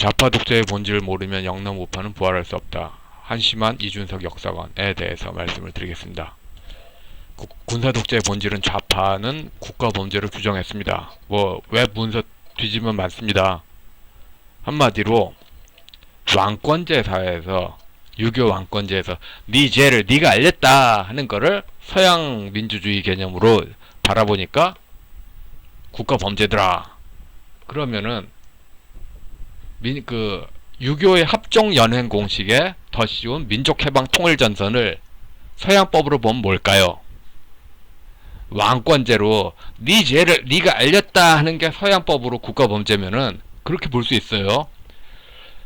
좌파 독재의 본질을 모르면 영남 우파는 부활할 수 없다. 한심한 이준석 역사관에 대해서 말씀을 드리겠습니다. 군사 독재의 본질은 좌파는 국가 범죄를 규정했습니다. 왜 문서 뒤지면 많습니다. 한마디로 왕권제 사회에서, 유교 왕권제에서 네 죄를 네가 알렸다 하는 거를 서양 민주주의 개념으로 바라보니까 국가 범죄더라. 그러면은 유교의 합종 연행 공식에 더 쉬운 민족해방 통일전선을 서양법으로 보면 뭘까요? 왕권제로 네 죄를 네가 알렸다 하는 게 서양법으로 국가범죄면은 그렇게 볼 수 있어요.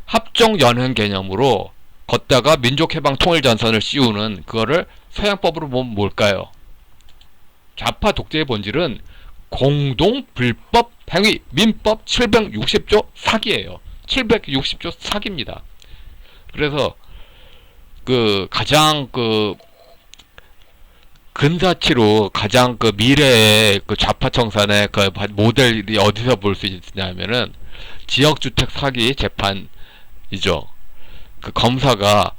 합종 연행 개념으로 걷다가 민족해방 통일전선을 씌우는 그거를 서양법으로 보면 뭘까요? 좌파 독재의 본질은 공동 불법 행위 민법 760조 사기예요. 760조 사기입니다. 그래서 가장 근사치로 가장 미래의 좌파 청산의 모델이 어디서 볼 수 있냐면은 지역주택 사기 재판이죠. 검사가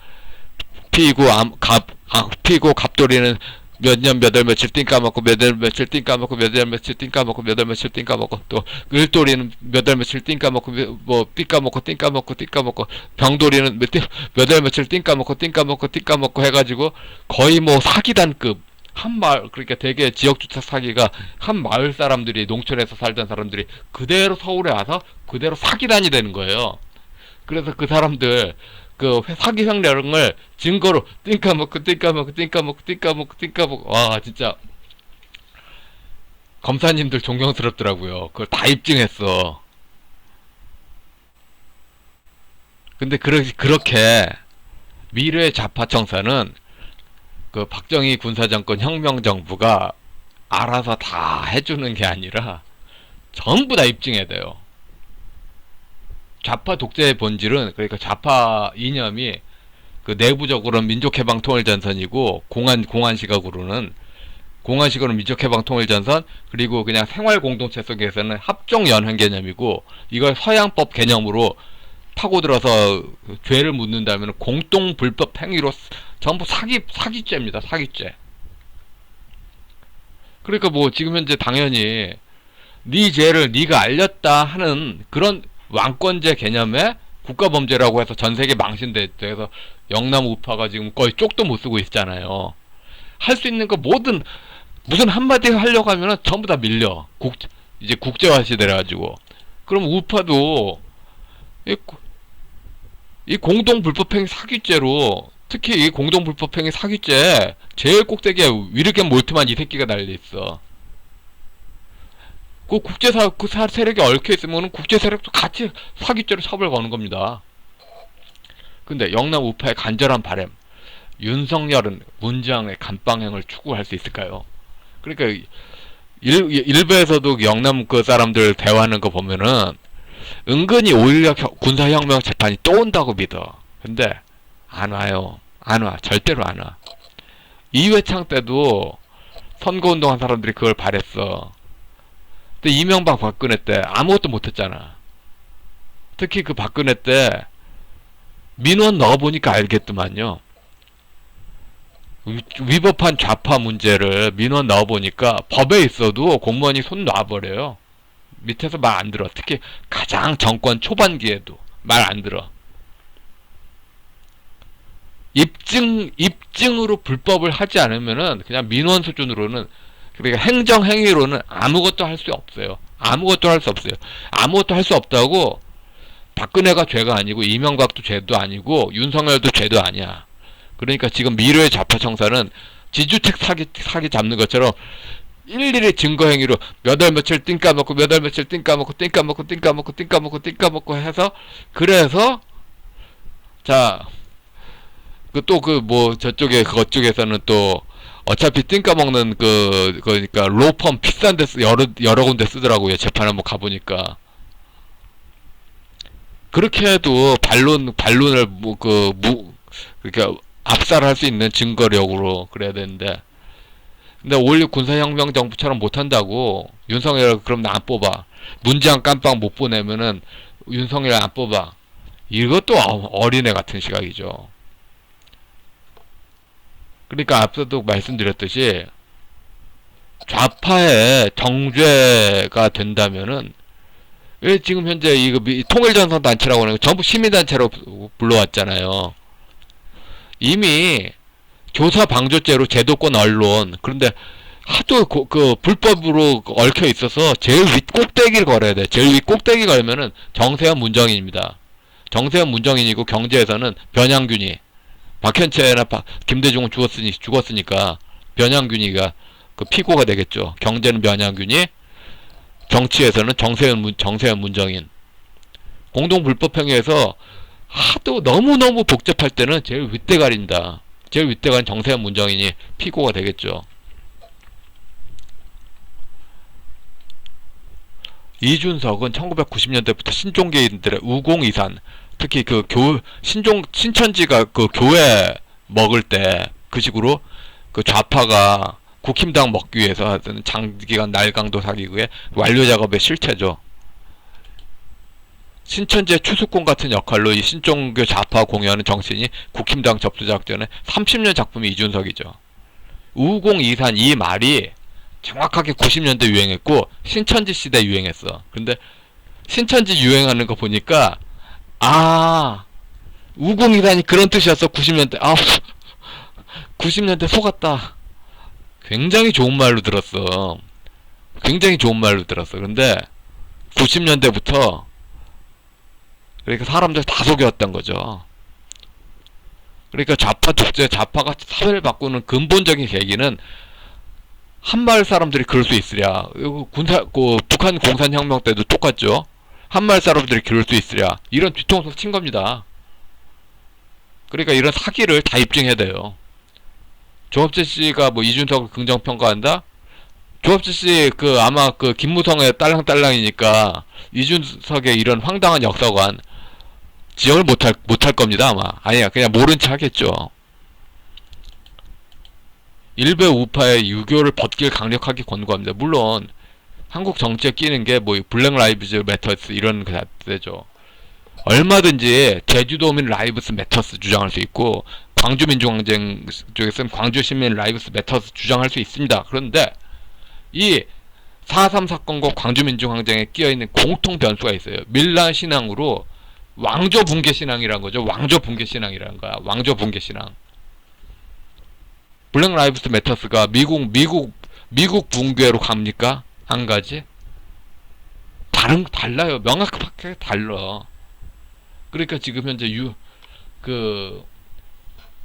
피고 갑돌이는 몇 년 몇 월 며칠 띵 까먹고 몇 월 며칠 띵 까먹고 몇 월 며칠 띵 까먹고 몇 월 며칠 띵 까먹고 또 을돌이는 몇 월 며칠 띵 까먹고 띵 까먹고 띵 까먹고 띵 까먹고 병돌이는 몇 월 며칠 띵 까먹고 띵 까먹고 띵 까먹고 해가지고 거의 사기단급 한 마을, 그러니까 되게 지역주택 사기가 한 마을 사람들이, 농촌에서 살던 사람들이 그대로 서울에 와서 그대로 사기단이 되는 거예요. 그래서 그 사람들 사기 횡령을 증거로 띵까먹고 와 진짜 검사님들 존경스럽더라고요. 그걸 다 입증했어. 근데 그렇게 미래의 좌파 청사는 박정희 군사정권 혁명정부가 알아서 다 해주는 게 아니라 전부 다 입증해야 돼요. 좌파 독재의 본질은, 그러니까 좌파 이념이 내부적으로는 민족해방통일전선이고 공안식으로는 민족해방통일전선, 그리고 그냥 생활공동체 속에서는 합종연행 개념이고, 이걸 서양법 개념으로 파고들어서 죄를 묻는다면 공동불법 행위로 전부 사기죄입니다. 사기죄. 그러니까 지금 현재 당연히 네 죄를 네가 알렸다 하는 그런 왕권제 개념의 국가범죄라고 해서 전세계 망신돼서 영남 우파가 지금 거의 쪽도 못 쓰고 있잖아요. 할 수 있는 거 무슨 한마디 하려고 하면은 전부 다 밀려. 이제 국제화 시대라 가지고. 그럼 우파도 이 공동불법행위 사기죄로, 특히 이 공동불법행위 사기죄 제일 꼭대기에 위르겐 몰트만 이 새끼가 달려있어. 세력이 얽혀있으면 국제 세력도 같이 사기죄로 처벌 거는 겁니다. 근데 영남 우파의 간절한 바람, 윤석열은 문재왕의 감방행을 추구할 수 있을까요? 그러니까 일부에서도 영남 사람들 대화하는 거 보면은 은근히 5.16 군사혁명 재판이 또 온다고 믿어. 근데 안 와요. 안 와. 절대로 안 와. 이회창 때도 선거운동한 사람들이 그걸 바랬어. 근데 이명박 박근혜 때 아무것도 못했잖아. 특히 박근혜 때 민원 넣어보니까 알겠더만요. 위법한 좌파 문제를 민원 넣어보니까 법에 있어도 공무원이 손 놔버려요. 밑에서 말 안 들어. 특히 가장 정권 초반기에도 말 안 들어. 입증으로 불법을 하지 않으면은 그냥 민원 수준으로는, 그러니까 행정행위로는 아무것도 할 수 없어요. 아무것도 할 수 없어요. 아무것도 할 수 없다고 박근혜가 죄가 아니고 이명박도 죄도 아니고 윤석열도 죄도 아니야. 그러니까 지금 미래의 좌파 청사는 지주택 사기 잡는 것처럼 일일이 증거행위로 몇 월 며칠 띵 까먹고 몇 월 며칠 띵 까먹고 해서, 그래서 자 저쪽에 그쪽에서는 또 어차피 띵 까먹는 그러니까 로펌 비싼 데 여러 군데 쓰더라고요. 재판 한번 가보니까. 그렇게 해도 반론을 그러니까 압살할 수 있는 증거력으로 그래야 되는데, 근데 5.16 군사혁명 정부처럼 못한다고 윤석열 그럼 나 안 뽑아. 문재인 깜빵 못 보내면은 윤석열 안 뽑아. 이것도 어린애 같은 시각이죠. 그러니까 앞서도 말씀드렸듯이 좌파의 정죄가 된다면은 왜 지금 현재 이거 통일전선 단체라고 하는 거 전부 시민단체로 불러왔잖아요. 이미 교사 방조죄로 제도권 언론, 그런데 하도 그 불법으로 얽혀 있어서 제일 윗 꼭대기를 걸어야 돼. 제일 윗 꼭대기 걸면은 정세현 문정인입니다. 정세현 문정인이고 경제에서는 변양균이, 박현채나 김대중은 죽었으니까 변양균이가 그 피고가 되겠죠. 경제는 변양균이, 정치에서는 정세현 문정인. 공동 불법행위에서 하도 너무너무 복잡할 때는 제일 윗대가리입니다. 제일 윗대가리는 정세현 문정인이 피고가 되겠죠. 이준석은 1990년대부터 신종계인들의 우공이산, 특히 그 신천지가 그 교회 먹을 때 그 식으로 그 좌파가 국힘당 먹기 위해서 하던 장기간 날강도 사기구의 완료 작업의 실체죠. 신천지의 추수꾼 같은 역할로 이 신종교 좌파 공유하는 정신이 국힘당 접수작전의 30년 작품이 이준석이죠. 우공이산 이 말이 정확하게 90년대 유행했고 신천지 시대 유행했어. 근데 신천지 유행하는 거 보니까 우공이산이 그런 뜻이었어. 90년대 90년대 속았다. 굉장히 좋은 말로 들었어. 굉장히 좋은 말로 들었어. 근데 90년대부터 그러니까 사람들 다 속였던 거죠. 그러니까 좌파 독재, 좌파가 사회를 바꾸는 근본적인 계기는 한마을 사람들이 그럴 수 있으랴. 북한 공산혁명 때도 똑같죠. 한마을 사람들이 그럴 수 있으랴. 이런 뒤통수 친 겁니다. 그러니까 이런 사기를 다 입증해야 돼요. 조합재 씨가 뭐 이준석을 긍정평가한다? 조합재 씨 아마 김무성의 딸랑딸랑이니까 이준석의 이런 황당한 역사관 지적을 못할 겁니다, 아마. 아니야, 그냥 모른 체 하겠죠. 일베 우파의 유교를 벗길 강력하게 권고합니다. 물론 한국 정치에 끼는 게 뭐 블랙 라이브즈 매터스 이런 그 자체죠. 얼마든지 제주도민 라이브스 매터스 주장할 수 있고 광주민주항쟁 쪽에서는 광주시민 라이브스 매터스 주장할 수 있습니다. 그런데 이 4.3 사건과 광주민주항쟁에 끼어있는 공통 변수가 있어요. 밀란 신앙으로 왕조 붕괴 신앙이란 거죠. 왕조 붕괴 신앙이라는 거야. 왕조 붕괴 신앙. 블랙 라이브스 매터스가 미국 붕괴로 갑니까? 한 가지? 달라요. 명확하게 달라. 그러니까 지금 현재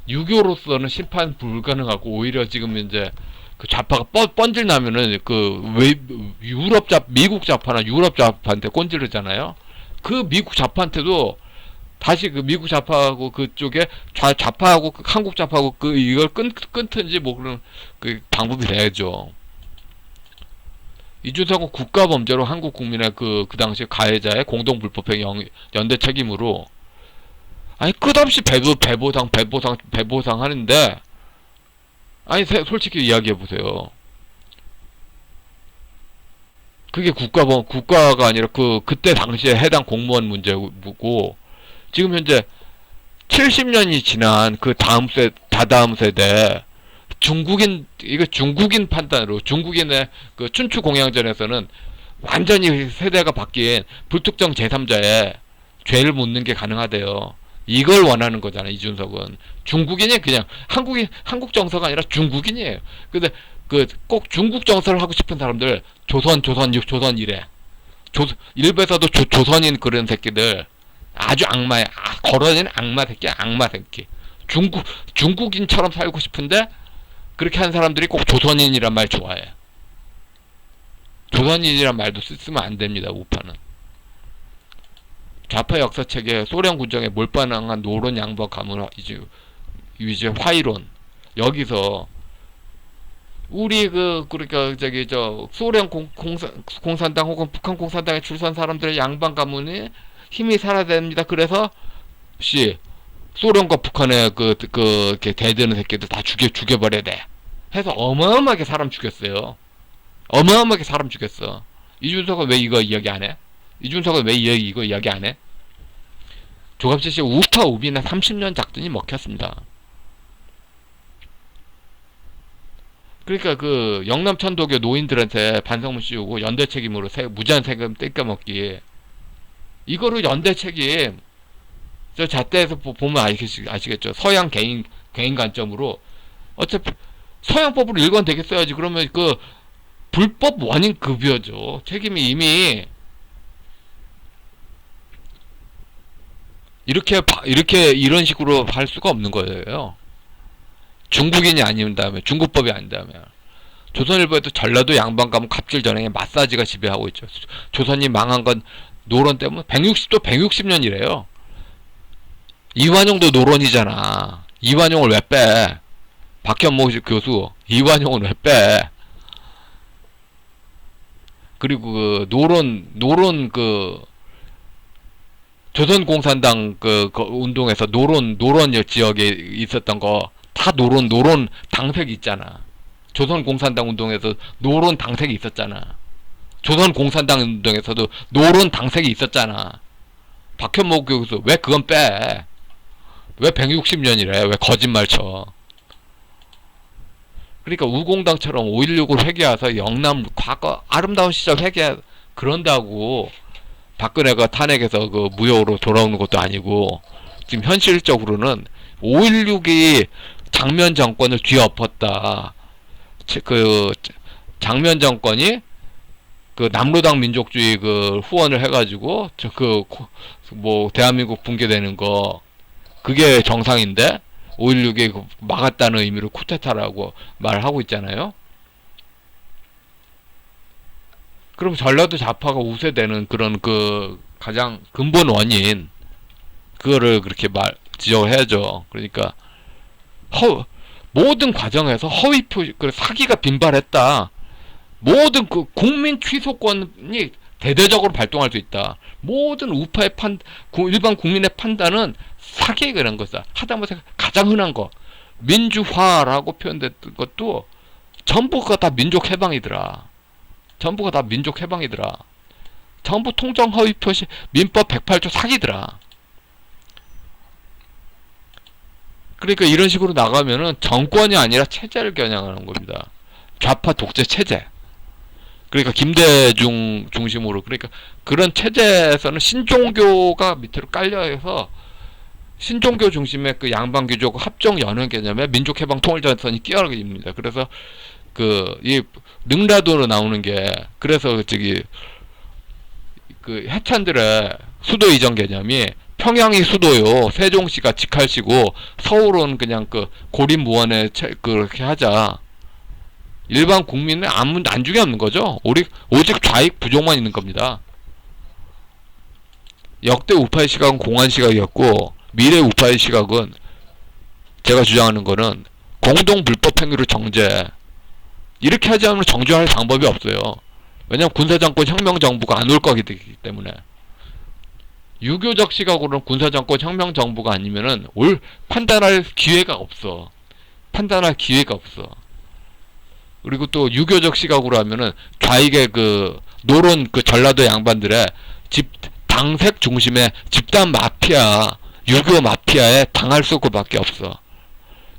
유교로서는 심판 불가능하고 오히려 지금 이제 그 좌파가 뻔질 나면은 미국 좌파나 유럽 좌파한테 꼰지르잖아요. 그 미국 좌파한테도 다시 그 미국 좌파하고 그쪽에 좌파하고 한국 좌파하고 이걸 끊든지 뭐 그런 그 방법이 돼야죠. 이준석은 국가범죄로 한국 국민의 그 당시 가해자의 공동불법행위 연대 책임으로 끝없이 배보상 하는데 솔직히 이야기해보세요. 그게 국가가 아니라 그때 당시에 해당 공무원 문제고 지금 현재 70년이 지난 다다음 세대 중국인 판단으로 중국인의 그 춘추 공양전에서는 완전히 세대가 바뀐 불특정 제3자의 죄를 묻는 게 가능하대요. 이걸 원하는 거잖아, 이준석은. 중국인이 그냥 한국 정서가 아니라 중국인이에요. 근데 꼭 중국 정서를 하고 싶은 사람들 조선 이래. 일베에서도 조선인 그런 새끼들 아주 악마야. 걸어다니는 악마 새끼. 중국인처럼 살고 싶은데 그렇게 한 사람들이 꼭 조선인이란 말 좋아해. 조선인이란 말도 쓰면 안 됩니다, 우파는. 좌파 역사책에 소련 군정에 몰빵한 노론 양보 가문 이제 화이론. 여기서 우리 그러니까 소련 공산당 혹은 북한 공산당에 출소한 사람들의 양반 가문이 힘이 살아야 됩니다. 그래서 소련과 북한의 대드는 새끼들 다 죽여버려야 돼. 해서 어마어마하게 사람 죽였어요. 어마어마하게 사람 죽였어. 이준석은 왜 이거 이야기 안 해? 이준석은 왜 이거 이야기 안 해? 조갑제 씨 우파 우비나 30년 작전이 먹혔습니다. 그러니까 그 영남 천도교 노인들한테 반성문 씌우고 연대 책임으로 무제한 세금 뜯겨먹기, 이거로 연대 책임, 저 잣대에서 보면 아시겠죠. 서양 개인 관점으로 어차피 서양법으로 일관 되게 써야지. 그러면 그 불법 원인 급여죠. 책임이 이미 이런 식으로 할 수가 없는 거예요. 중국인이 아닌다면, 중국법이 아닌다면. 조선일보에도 전라도 양반 가면 갑질 전행에 마사지가 지배하고 있죠. 조선이 망한 건 노론 때문에 160도 160년이래요. 이완용도 노론이잖아. 이완용을 왜 빼? 박현모 교수, 이완용은 왜 빼? 그리고 그 노론 그 조선공산당 그 운동에서 노론 지역에 있었던 거 다 노론 당색이 있잖아. 조선공산당 운동에서 노론 당색이 있었잖아. 조선공산당 운동에서도 노론 당색이 있었잖아. 박현모 교수 왜 그건 빼? 왜 160년이래? 왜 거짓말 쳐? 그러니까 우공당처럼 5.16을 회개해서 영남 과거 아름다운 시절 그런다고 박근혜가 탄핵해서 그 무효로 돌아오는 것도 아니고, 지금 현실적으로는 5.16이 장면 정권을 뒤엎었다. 그 장면 정권이 그 남로당 민족주의 그 후원을 해가지고 뭐 대한민국 붕괴되는 거, 그게 정상인데 5.16이 막았다는 의미로 쿠데타라고 말하고 있잖아요. 그럼 전라도 좌파가 우세되는 그런 그 가장 근본 원인, 그거를 그렇게 지적을 해야죠. 그러니까 모든 과정에서 사기가 빈발했다. 모든 그 국민 취소권이 대대적으로 발동할 수 있다. 모든 우파의 일반 국민의 판단은 사기에 그런 거다. 하다못해 가장 흔한 거 민주화라고 표현됐던 것도 전부가 다 민족 해방이더라. 전부 통정 허위 표시 민법 108조 사기더라. 그러니까 이런 식으로 나가면은 정권이 아니라 체제를 겨냥하는 겁니다. 좌파 독재 체제. 그러니까 김대중 중심으로, 그러니까 그런 체제에서는 신종교가 밑으로 깔려서 신종교 중심의 그 양반귀족 합종 연회 개념에 민족해방 통일전선이 끼어집니다. 그래서 이 능라도로 나오는 게, 그래서 그 해찬들의 수도 이전 개념이 평양이 수도요, 세종시가 직할시고 서울은 그냥 그 고립무원에 그렇게 하자. 일반 국민은 안중에 없는 거죠. 오직 좌익 부족만 있는 겁니다. 역대 우파의 시각은 공안 시각이었고, 미래 우파의 시각은 제가 주장하는 거는 공동 불법 행위로 정죄. 이렇게 하지 않으면 정죄할 방법이 없어요. 왜냐면 군사정권 혁명정부가 안 올 거기 때문에. 유교적 시각으로는 군사정권 혁명정부가 아니면은 판단할 기회가 없어. 그리고 또 유교적 시각으로 하면은 좌익의 그 노론 그 전라도 양반들의 당색 중심의 집단 마피아, 유교 마피아에 당할 수밖에 없어.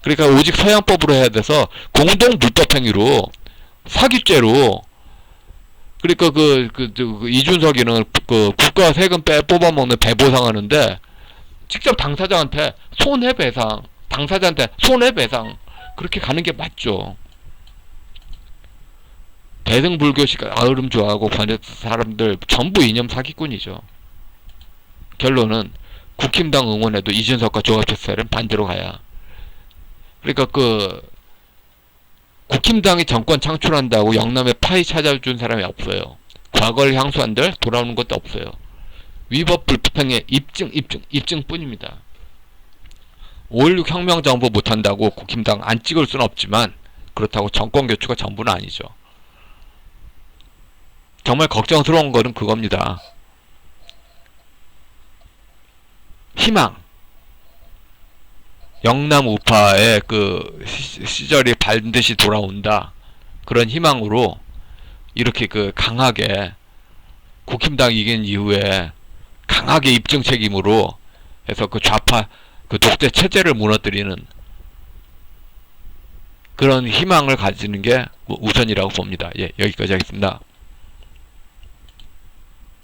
그러니까 오직 서양법으로 해야 돼서 공동 불법 행위로, 사기죄로. 그러니까 이준석이는 그 국가 세금 뽑아먹는 배보상하는데 직접 당사자한테 손해배상 그렇게 가는 게 맞죠. 대승불교식 아으름 좋아하고 사람들 전부 이념 사기꾼이죠. 결론은 국힘당 응원해도 이준석과 조합체살은 반대로 가야. 그러니까 국힘당이 정권 창출한다고 영남에 파이 찾아준 사람이 없어요. 과거를 향수한들 돌아오는 것도 없어요. 위법 불법행위의 입증뿐입니다. 5.16 혁명정부 못한다고 국힘당 안 찍을 수는 없지만, 그렇다고 정권 교추가 전부는 아니죠. 정말 걱정스러운 거는 그겁니다. 희망. 영남 우파의 그 시절이 반드시 돌아온다. 그런 희망으로 이렇게 강하게 국힘당 이긴 이후에 강하게 입증 책임으로 해서 그 좌파 그 독재 체제를 무너뜨리는 그런 희망을 가지는 게 우선이라고 봅니다. 예, 여기까지 하겠습니다.